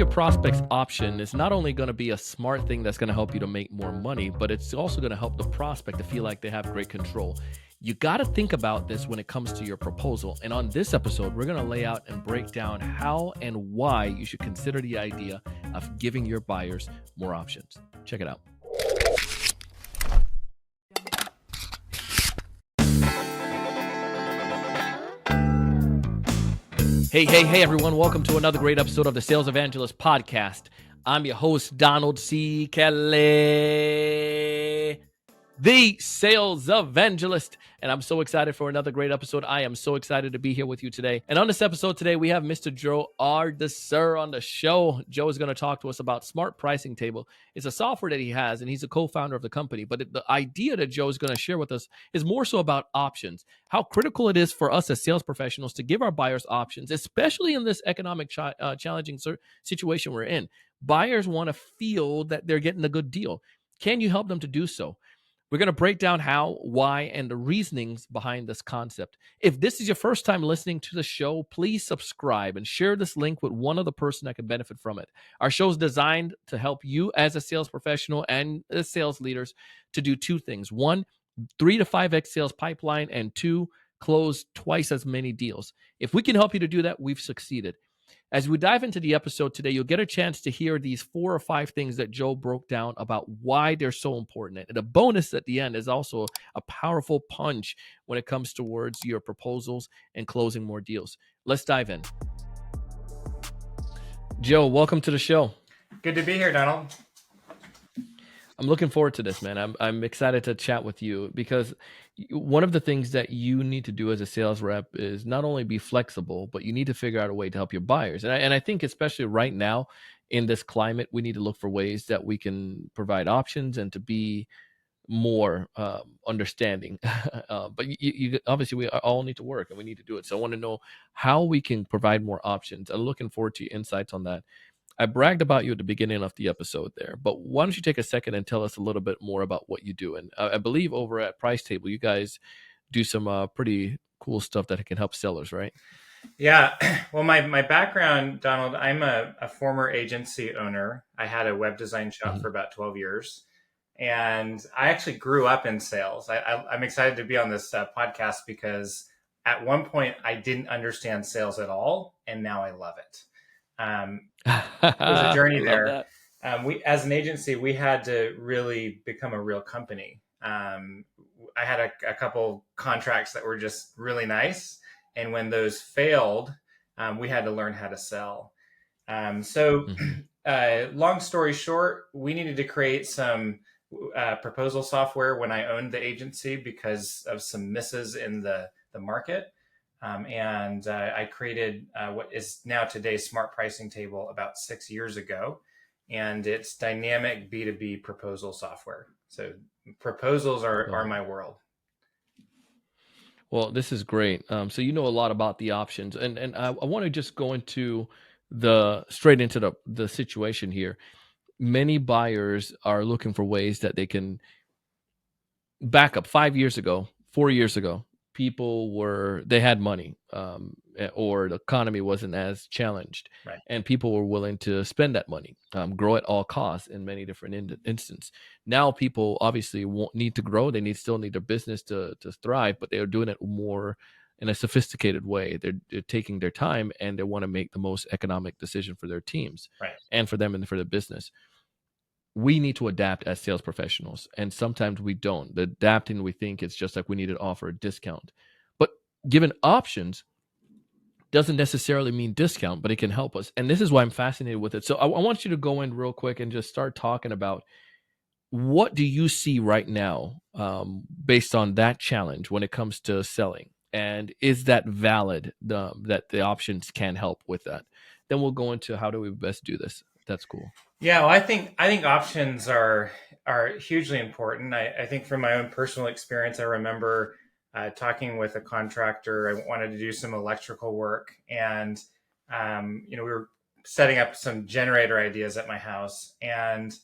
your prospect's option is not only going to be a smart thing that's going to help you to make more money, but it's also going to help the prospect to feel like they have great control. You got to think about this when it comes to your proposal. And on this episode, we're going to lay out and break down how and why you should consider the idea of giving your buyers more options. Check it out. Hey, everyone. Welcome to another great episode of the Sales Evangelist Podcast. I'm your host, Donald C. Kelly, the Sales Evangelist. And I'm so excited for another great episode. I am so excited to be here with you today. And on this episode today, we have Mr. Joe Ardeeser on the show. Joe is going to talk to us about Smart Pricing Table. It's a software that he has, and he's a co-founder of the company. But the idea that Joe is going to share with us is more so about options, how critical it is for us as sales professionals to give our buyers options, especially in this economic challenging situation we're in. Buyers want to feel that they're getting a good deal. Can you help them to do so? We're going to break down how, why, and the reasonings behind this concept. If this is your first time listening to the show, please subscribe and share this link with one other person that can benefit from it. Our show is designed to help you as a sales professional and as sales leaders to do two things. One, 3 to 5x sales pipeline, and two, close twice as many deals. If we can help you to do that, we've succeeded. As we dive into the episode today, you'll get a chance to hear these 4 or 5 things that Joe broke down about why they're so important. And a bonus at the end is also a powerful punch when it comes towards your proposals and closing more deals. Let's dive in. Joe, welcome to the show. Good to be here, Donald. I'm looking forward to this, man. I'm excited to chat with you because one of the things that you need to do as a sales rep is not only be flexible, but you need to figure out a way to help your buyers. And I think especially right now in this climate, we need to look for ways that we can provide options and to be more understanding. But you obviously we all need to work and we need to do it. So I want to know how we can provide more options. I'm looking forward to your insights on that. I bragged about you at the beginning of the episode there, but why don't you take a second and tell us a little bit more about what you do? And I believe over at Price Table, you guys do some pretty cool stuff that can help sellers, right? Yeah. Well, my background, Donald, I'm a former agency owner. I had a web design shop for about 12 years. And I actually grew up in sales. I'm excited to be on this podcast because at one point I didn't understand sales at all. And now I love it. It was a journey there. We, as an agency, we had to really become a real company. I had a couple contracts that were just really nice. And when those failed, we had to learn how to sell. Long story short, we needed to create some proposal software when I owned the agency because of some misses in the market. I created what is now today's Smart Pricing Table about 6 years ago, and it's dynamic B2B proposal software. So proposals are my world. Well, this is great. So you know a lot about the options, and I want to just go into straight into the situation here. Many buyers are looking for ways that they can back up 5 years ago, 4 years ago. They had money, or the economy wasn't as challenged, right? And people were willing to spend that money, grow at all costs in many different instances. Now people obviously won't need to grow. They still need their business to thrive, but they are doing it more in a sophisticated way. They're taking their time and they want to make the most economic decision for their teams, right, and for them and for the business. We need to adapt as sales professionals. And sometimes we don't. The adapting, we think it's just like we need to offer a discount. But given options doesn't necessarily mean discount, but it can help us. And this is why I'm fascinated with it. So I want you to go in real quick and just start talking about what do you see right now based on that challenge when it comes to selling? And is that valid, that the options can help with that? Then we'll go into how do we best do this. That's cool. Yeah, well, I think options are hugely important. I think from my own personal experience, I remember talking with a contractor. I wanted to do some electrical work, and we were setting up some generator ideas at my house, and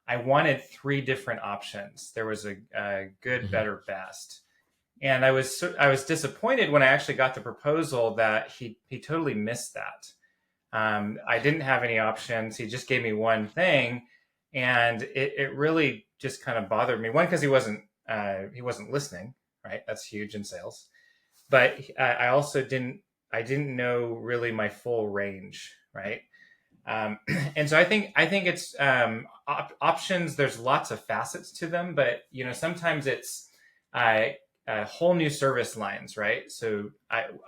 I wanted 3 different options. There was a good, better, best. And I was disappointed when I actually got the proposal that he totally missed that. I didn't have any options. He just gave me one thing, and it really just kind of bothered me. One, because he wasn't listening, right? That's huge in sales. But I also didn't know really my full range, right? And so I think it's options. There's lots of facets to them, but sometimes it's uh, whole new service lines, right? So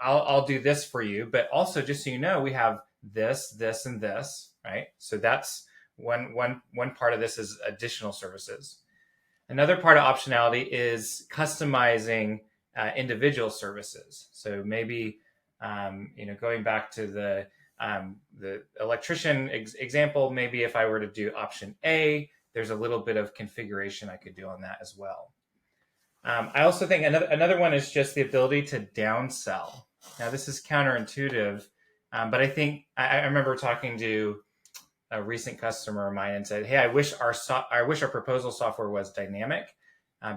I'll do this for you, but also just so you know, we have this, and this, right? So that's one part of this is additional services. Another part of optionality is customizing individual services. So maybe going back to the electrician example, maybe if I were to do option A, there's a little bit of configuration I could do on that as well. I also think another one is just the ability to downsell. Now, this is counterintuitive, but I think I remember talking to a recent customer of mine and said, "Hey, I wish our proposal software was dynamic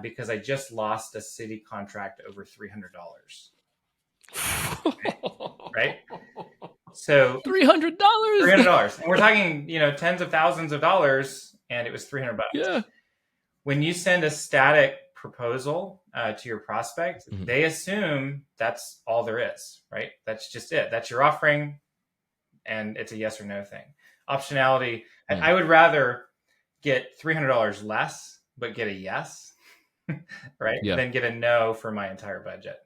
because I just lost a city contract over $300." Right? So $300. $300, and we're talking tens of thousands of dollars, and it was $300. Yeah. When you send a static proposal to your prospect, they assume that's all there is, right? That's just it. That's your offering, and it's a yes or no thing. Optionality, I would rather get $300 less, but get a yes, right? Yeah. Than get a no for my entire budget.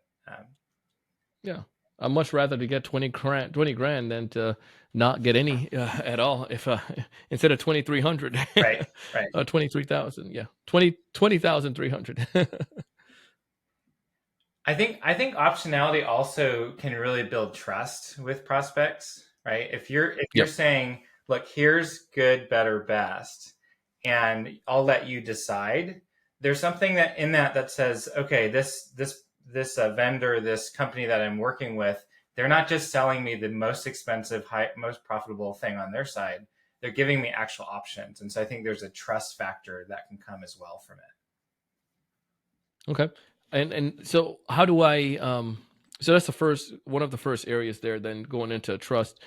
Yeah. I'd much rather to get 20 grand than to not get any at all. If instead of 2,300, right, 23,000, yeah, 20,300. I think optionality also can really build trust with prospects, right? If you're saying, look, here's good, better, best, and I'll let you decide. There's something that says, okay, this vendor, this company that I'm working with, they're not just selling me the most expensive, most profitable thing on their side. They're giving me actual options, and so I think there's a trust factor that can come as well from it. Okay. And so how do I so that's one of the first areas there, then going into trust.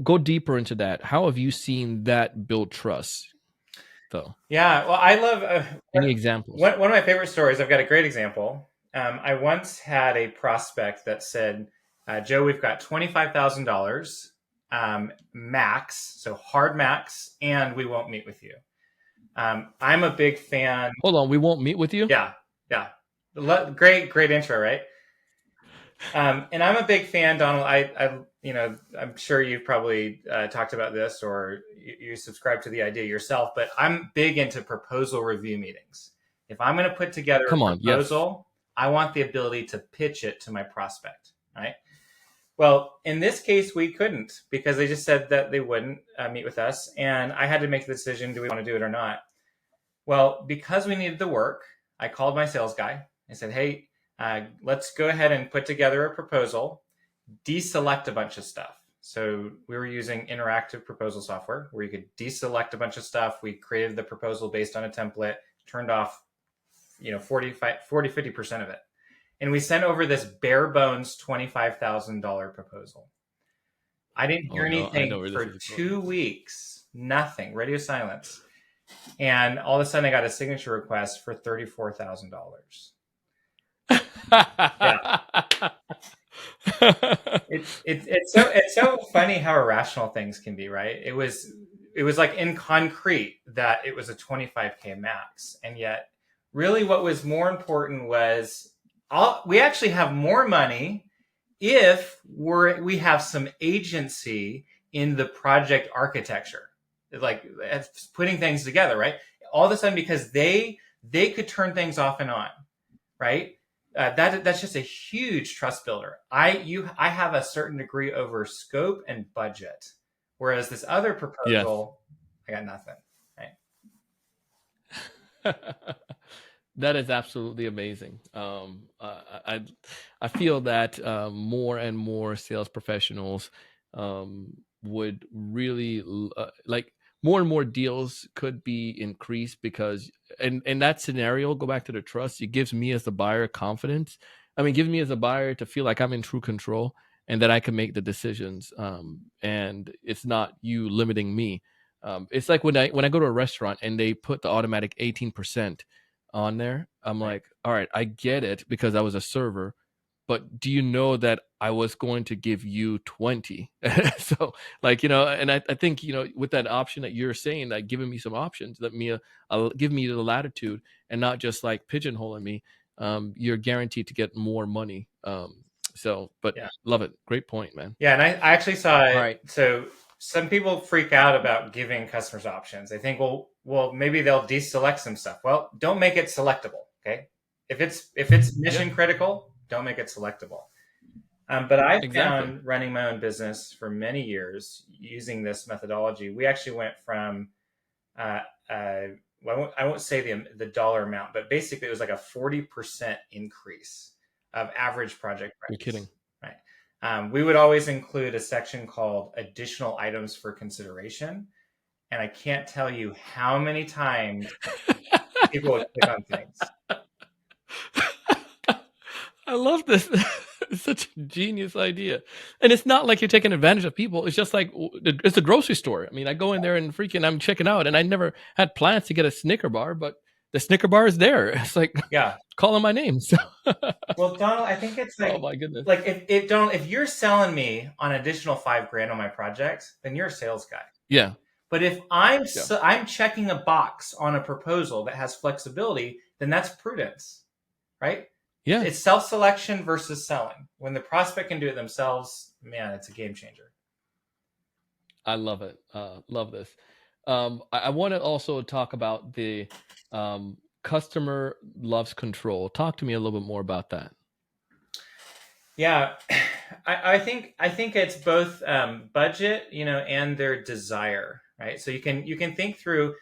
Go deeper into that. How have you seen that build trust though? Yeah, well, I love Any examples? One of my favorite stories. I've got a great example. I once had a prospect that said, Joe, we've got $25,000 max, so hard max, and we won't meet with you. I'm a big fan. Hold on, we won't meet with you? Yeah. Great intro, right? And I'm a big fan, Donald. I'm sure you've probably talked about this, or you subscribe to the idea yourself, but I'm big into proposal review meetings. If I'm going to put together a proposal, I want the ability to pitch it to my prospect, right? Well, in this case, we couldn't, because they just said that they wouldn't meet with us, and I had to make the decision: do we want to do it or not? Well, because we needed the work, I called my sales guy. I said, hey, let's go ahead and put together a proposal, deselect a bunch of stuff. So we were using interactive proposal software where you could deselect a bunch of stuff. We created the proposal based on a template, turned off 50% of it. And we sent over this bare bones $25,000 proposal. I didn't hear anything for 2 weeks, nothing, radio silence. And all of a sudden I got a signature request for $34,000. Yeah. It's so funny how irrational things can be, right? It was like in concrete that it was a 25K max, and yet really what was more important was we actually have more money if we have some agency in the project architecture, like putting things together, right? All of a sudden, because they could turn things off and on, right? That's just a huge trust builder. I have a certain degree over scope and budget, whereas this other proposal, I got nothing. Right? That is absolutely amazing. I feel that more and more sales professionals would really like more and more deals could be increased, because in that scenario, go back to the trust, it gives me as the buyer confidence. I mean, gives me as a buyer to feel like I'm in true control. and that I can make the decisions. And it's not you limiting me. It's like when I go to a restaurant and they put the automatic 18% on there, I'm Right. like, all right, I get it because I was a server, but do you know that I was going to give you 20? So like, and I think, with that option that you're saying, like giving me some options, give me the latitude and not just like pigeonholing me. You're guaranteed to get more money. But Yeah. love it. Great point, man. Yeah, and I actually saw All it. right. So some people freak out about giving customers options. They think, well, maybe they'll deselect some stuff. Well, don't make it selectable. Okay, if it's Yeah, mission critical, don't make it selectable. But I exactly. found running my own business for many years using this methodology. We actually went from, uh, well, I won't say the dollar amount, but basically it was like a 40% increase of average project You're price. kidding. Right. We would always include a section called additional items for consideration. And I can't tell you how many times people would click on things. I love this. It's such a genius idea. And it's not like you're taking advantage of people. It's just like it's a grocery store. I mean, I go in there and freaking I'm checking out, and I never had plans to get a Snicker bar, but the Snicker bar is there. It's like Yeah. calling my name. So, Well, Donald, I think it's oh my goodness. like if Donald, if you're selling me on additional $5,000 on my project, then you're a sales guy. Yeah. But if Yeah. I'm checking a box on a proposal that has flexibility, then that's prudence, right? Yeah. It's self-selection versus selling. When the prospect can do it themselves, man, it's a game changer. I love it. Love this. I want to also talk about the customer loves control. Talk to me a little bit more about that. Yeah, I think it's both budget, and their desire, right? So you can think through,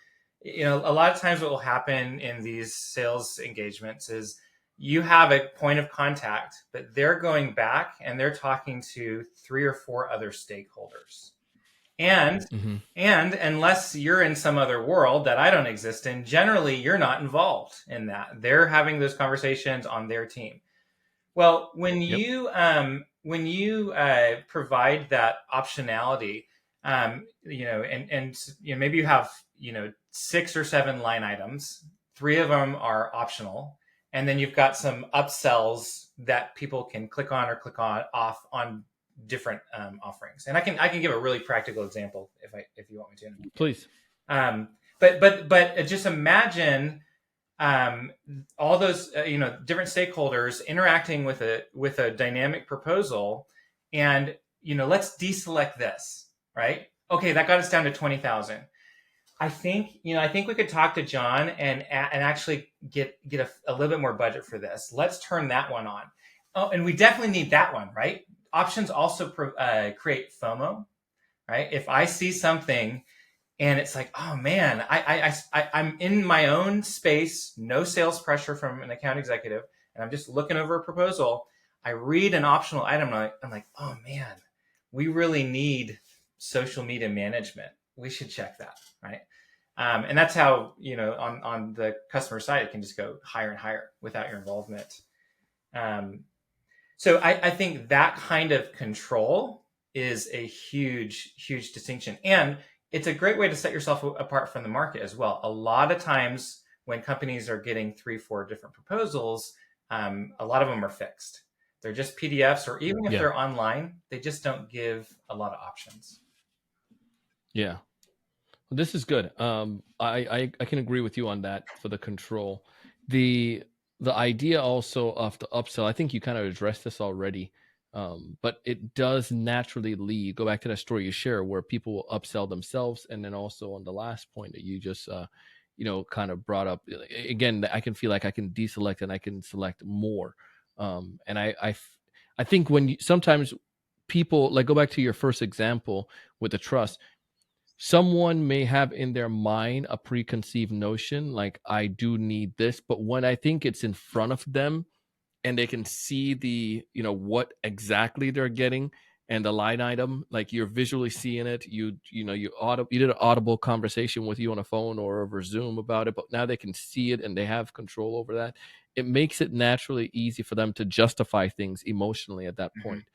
a lot of times what will happen in these sales engagements is you have a point of contact, but they're going back and they're talking to three or four other stakeholders. And Mm-hmm. and unless you're in some other world that I don't exist in, generally you're not involved in that. They're having those conversations on their team. Well, when Yep. you provide that optionality, and maybe you have six or seven line items, three of them are optional, and then you've got some upsells that people can click on or click on off on different offerings. And I can give a really practical example if you want me to. Please. But just imagine um, all those different stakeholders interacting with a dynamic proposal, and let's deselect this, right? Okay, that got us down to 20,000. I think we could talk to John and actually get a little bit more budget for this. Let's turn that one on. Oh, and we definitely need that one, right? Options also create FOMO, right? If I see something and it's like, oh man, I'm in my own space, no sales pressure from an account executive, and I'm just looking over a proposal. I read an optional item, and I'm like, oh man, we really need social media management. We should check that, right? And that's how on the customer side, it can just go higher and higher without your involvement. Um, so I think that kind of control is a huge, huge distinction. And it's a great way to set yourself apart from the market as well. A lot of times when companies are getting 3, 4 different proposals, a lot of them are fixed. They're just PDFs, or even if Yeah. they're online, they just don't give a lot of options. Yeah. This is good. I can agree with you on that for the control. The the idea also of the upsell, I think you kind of addressed this already. But it does naturally lead, go back to that story you share where people will upsell themselves. And then also on the last point that you just kind of brought up again, I can feel like I can deselect and I can select more. And I think sometimes people like go back to your first example with the trust, someone may have in their mind a preconceived notion like I do need this, but when I think it's in front of them and they can see the what exactly they're getting and the line item, like you're visually seeing it, you did an audible conversation with you on a phone or over Zoom about it, but now they can see it and they have control over that. It makes it naturally easy for them to justify things emotionally at that point,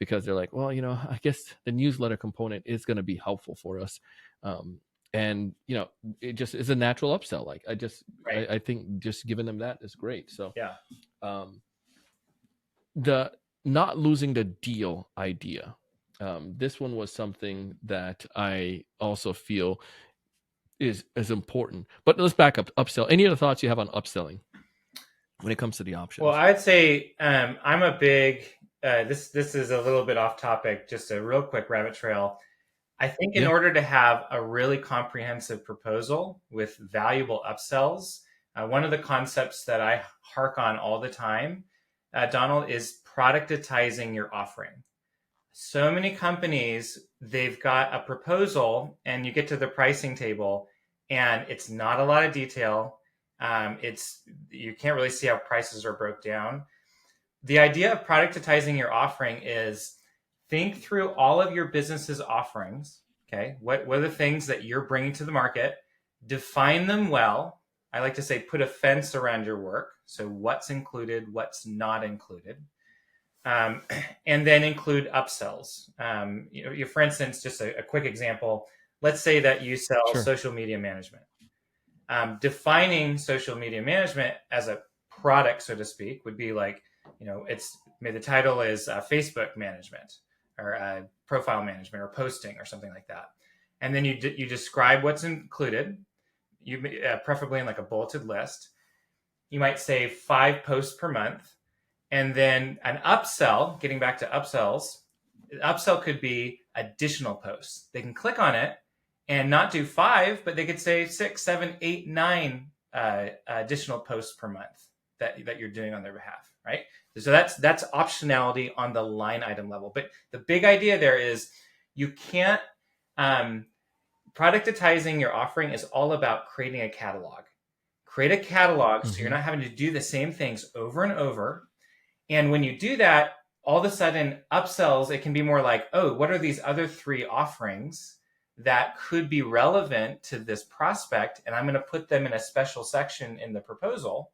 because they're like, well, I guess the newsletter component is going to be helpful for us. And it just is a natural upsell. Like Right. I think just giving them that is great. So Yeah. the not losing the deal idea. This one was something that I also feel is important. But let's back up. Upsell. Any other thoughts you have on upselling when it comes to the options? Well, I'd say I'm a big. This is a little bit off topic. Just a real quick rabbit trail. I think in order to have a really comprehensive proposal with valuable upsells, one of the concepts that I hark on all the time, Donald, is productizing your offering. So many companies, they've got a proposal and you get to the pricing table and it's not a lot of detail. You can't really see how prices are broke down. The idea of productizing your offering is think through all of your business's offerings. Okay. What are the things that you're bringing to the market? Define them well. I like to say put a fence around your work. So what's included, what's not included. And then include upsells. For instance, just a quick example. Let's say that you sell social media management. Defining social media management as a product, so to speak, would be like, the title is Facebook management or profile management or posting or something like that. And then you describe what's included, preferably in like a bulleted list. You might say 5 posts per month. And then an upsell, getting back to upsells, an upsell could be additional posts. They can click on it and not do 5, but they could say 6, 7, 8, 9 additional posts per month that you're doing on their behalf, right? So that's optionality on the line item level. But the big idea there is you can't, productizing your offering is all about creating a catalog. Create a catalog so you're not having to do the same things over and over. And when you do that, all of a sudden upsells, it can be more like, oh, what are these other 3 offerings that could be relevant to this prospect? And I'm going to put them in a special section in the proposal.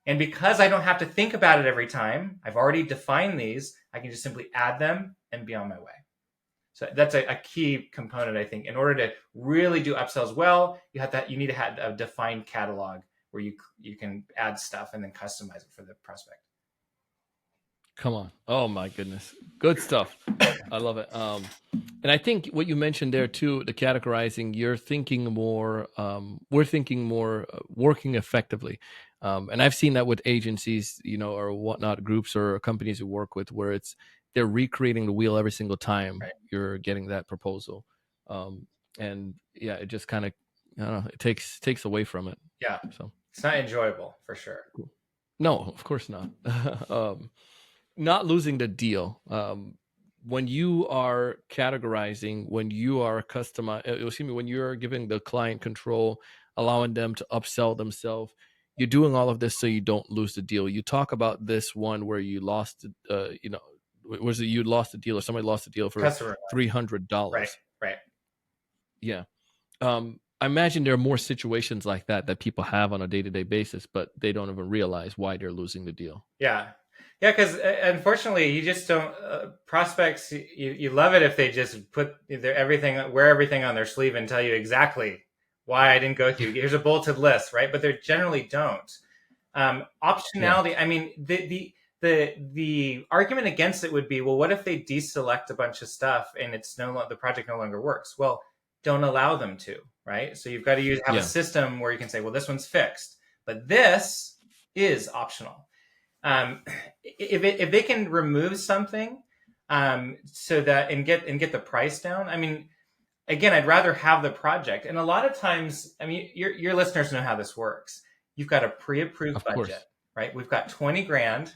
And because I don't have to think about it every time, I've already defined these, I can just simply add them and be on my way. So that's a key component, I think. In order to really do upsells well, you need to have a defined catalog where you can add stuff and then customize it for the prospect. Come on. Oh my goodness. Good stuff. I love it. And I think what you mentioned there too, the categorizing, you're thinking more, we're thinking more working effectively. And I've seen that with agencies, or whatnot, groups or companies you work with, where they're recreating the wheel every single time you're getting that proposal. And yeah, it just kind of, I don't know, it takes away from it. Yeah. So it's not enjoyable for sure. Cool. No, of course not. Not losing the deal. When you are categorizing, when you are when you're giving the client control, allowing them to upsell themselves, you're doing all of this so you don't lose the deal. You talk about this one where you lost, was it you lost the deal or somebody lost the deal for $300? Right. Yeah. I imagine there are more situations like that people have on a day-to-day basis, but they don't even realize why they're losing the deal. Yeah. Yeah, because unfortunately, you just don't prospects. You love it if they just wear everything on their sleeve and tell you exactly why I didn't go through. Here's a bulleted list, right? But they generally don't. Optionality. Yeah. I mean, the argument against it would be, well, what if they deselect a bunch of stuff and the project no longer works? Well, don't allow them to, right? So you've got to have a system where you can say, well, this one's fixed, but this is optional. If they can remove something so that and get the price down, I mean, again, I'd rather have the project. And a lot of times, I mean, your listeners know how this works. You've got a pre-approved budget, right? We've got 20 grand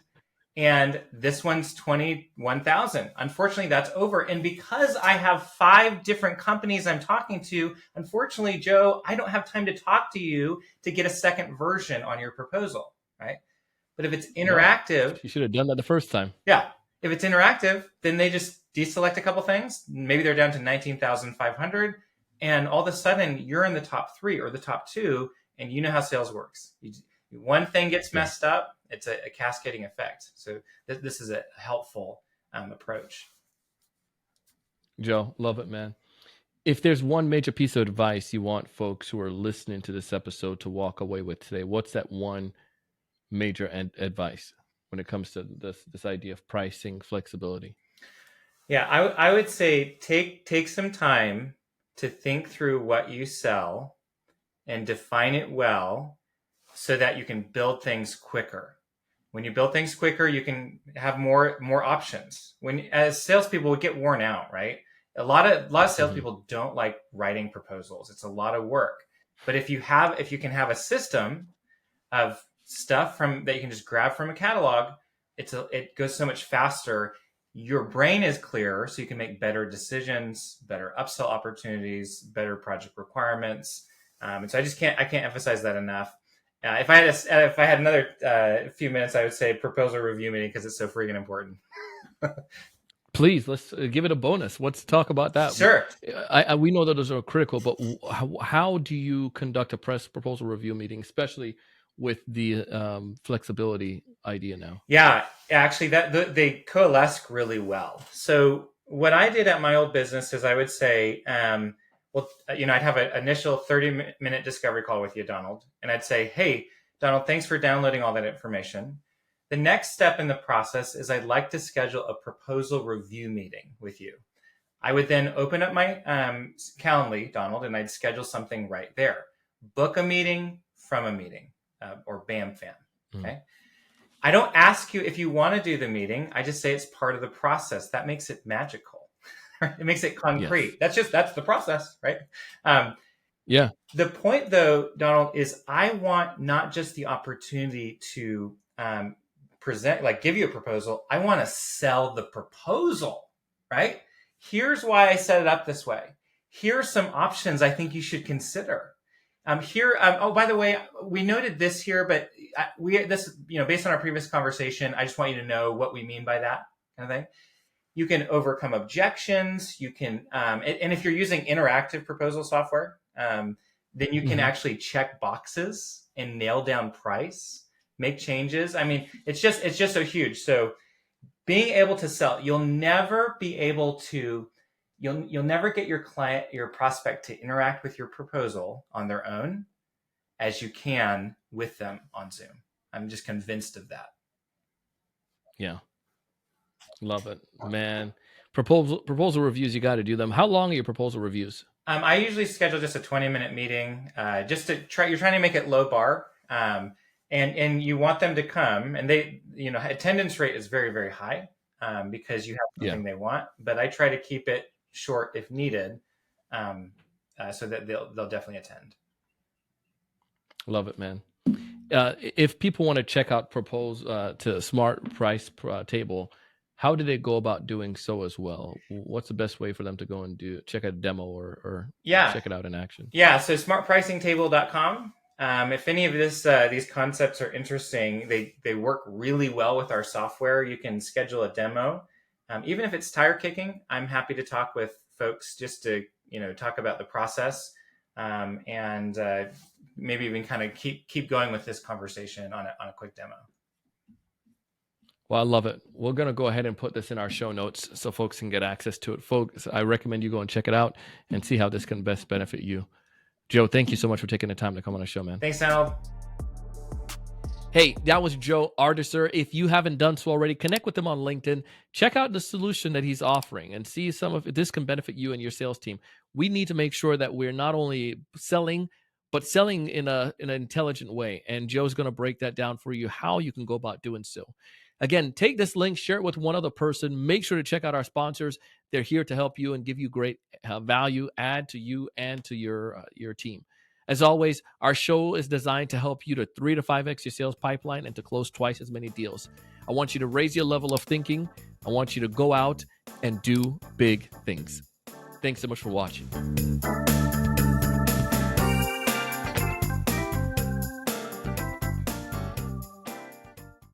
and this one's 21,000. Unfortunately, that's over. And because I have 5 different companies I'm talking to, unfortunately, Joe, I don't have time to talk to you to get a second version on your proposal, right? But if it's interactive, you should have done that the first time. Yeah. If it's interactive, then they just deselect a couple things. Maybe they're down to 19,500. And all of a sudden you're in the top 3 or the top 2. And you know how sales works. One thing gets messed up. It's a cascading effect. So this is a helpful approach. Joe, love it, man. If there's one major piece of advice you want folks who are listening to this episode to walk away with today, what's that one major advice when it comes to this idea of pricing flexibility? Yeah, I would say take some time to think through what you sell and define it well so that you can build things quicker. When you build things quicker, you can have more options. When as salespeople, we get worn out, right? A lot of salespeople don't like writing proposals. It's a lot of work. But if you can have a system of stuff that you can just grab from a catalog, it goes so much faster. Your brain is clearer, so you can make better decisions, better upsell opportunities, better project requirements. And so I can't emphasize that enough. If I had another few minutes, I would say proposal review meeting because it's so freaking important. Please, let's give it a bonus. Let's talk about that. Sure. We know that those are critical, but how do you conduct a proposal review meeting, especially with the flexibility idea now? Yeah, actually, they coalesce really well. So what I did at my old business is I would say, I'd have an initial 30-minute discovery call with you, Donald, and I'd say, hey, Donald, thanks for downloading all that information. The next step in the process is I'd like to schedule a proposal review meeting with you. I would then open up my Calendly, Donald, and I'd schedule something right there. Book a meeting from a meeting or BAM fam. Okay. I don't ask you if you want to do the meeting. I just say it's part of the process. That makes it magical. It makes it concrete. Yes. That's the process, right? Yeah. The point, though, Donald, is I want not just the opportunity to present, like give you a proposal. I want to sell the proposal, right? Here's why I set it up this way. Here are some options I think you should consider. By the way, we noted this here, but based on our previous conversation, I just want you to know what we mean by that kind of thing. You can overcome objections. You can, and if you're using interactive proposal software, then you can actually check boxes and nail down price, make changes. I mean, it's just so huge. So being able to sell, you'll never get your client, your prospect to interact with your proposal on their own as you can with them on Zoom. I'm just convinced of that. Yeah. Love it, man. Proposal reviews, you got to do them. How long are your proposal reviews? I usually schedule just a 20-minute meeting, just to try. You're trying to make it low bar, and you want them to come, and attendance rate is very, very high because you have something they want. But I try to keep it short if needed, so that they'll definitely attend. Love it, man. If people want to check out to Smart Price Table, how do they go about doing so as well? What's the best way for them to go and check out a demo or check it out in action? Yeah, so smartpricingtable.com. If any of these concepts are interesting, they work really well with our software. You can schedule a demo. Even if it's tire kicking, I'm happy to talk with folks just to talk about the process and maybe even kind of keep going with this conversation on a quick demo. Well, I love it. We're going to go ahead and put this in our show notes so folks can get access to it. Folks, I recommend you go and check it out and see how this can best benefit you. Joe, thank you so much for taking the time to come on the show, man. Thanks, Donald. Hey, that was Joe Ardeeser. If you haven't done so already, connect with him on LinkedIn. Check out the solution that he's offering and see if this can benefit you and your sales team. We need to make sure that we're not only selling, but selling in an intelligent way. And Joe's going to break that down for you, how you can go about doing so. Again, take this link, share it with one other person. Make sure to check out our sponsors. They're here to help you and give you great value, add to you and to your team. As always, our show is designed to help you to 3 to 5x your sales pipeline and to close twice as many deals. I want you to raise your level of thinking. I want you to go out and do big things. Thanks so much for watching.